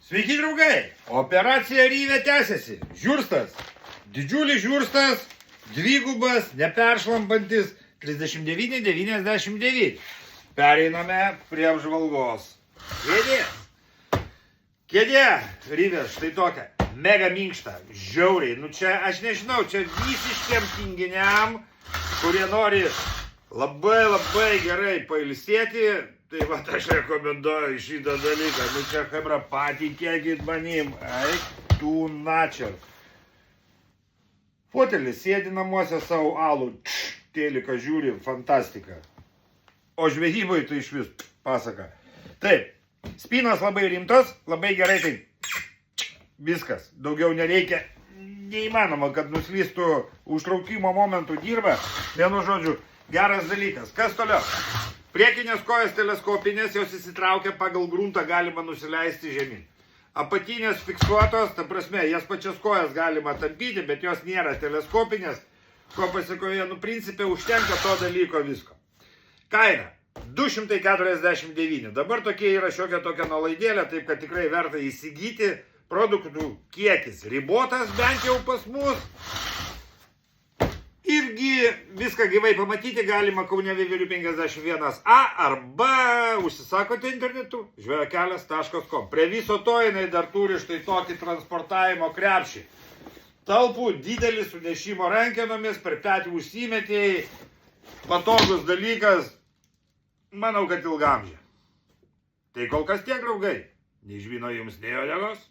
Sveiki, draugai! Operacija Ryvė tęsiasi. Žiurstas. Didžiulis žiurstas, dvigubas, neperšlampantis, 39,99. Pereiname prie apžvalgos. Kėdė, Ryvės, štai tokia. Mega minkšta, žiauriai. Nu čia, aš nežinau, čia visiškiam tinginiam, kurie nori labai gerai pailsėti. Tai va, aš rekomenduoju šitą dalyką. Nu čia, hebra, patikėkit manim. Eik, tu načer. Fotelis sėdi namuose savo alų. Tėliką žiūri, fantastika. O žvejyboj tai iš vis pasaka. Taip, spinos labai rimtos, labai gerai tai viskas. Daugiau nereikia. Neįmanoma, kad nuslystų užtraukimo momentų dirba. Vienu žodžiu, geras dalykas. Kas toliau? Priekinės kojas teleskopinės, jos įsitraukia pagal gruntą, galima nusileisti žemyn. Apatinės fiksuotos, ta prasme, jas pačias kojas galima tampyti, bet jos nėra teleskopinės, ko pasikoje, nu, principė, užtenka to dalyko visko. Kaina 249. Dabar tokie yra šiokia tokia nuolaidėlė, taip kad tikrai verta įsigyti. Produktų kiekis ribotas, bent jau pas mus. Irgi viską gyvai pamatyti galima Kaune Vėverių 51A arba užsisakote internetu žvejokelias.com. Prie viso to jinai dar turi štai tokį transportavimo krepšį. Talpų didelis su nešimo rankenomis, per petį užsimetėjai, patogus dalykas, manau, kad ilgamžė. Tai kol kas tiek, draugai. Nei žvyno jums, nei uodegos.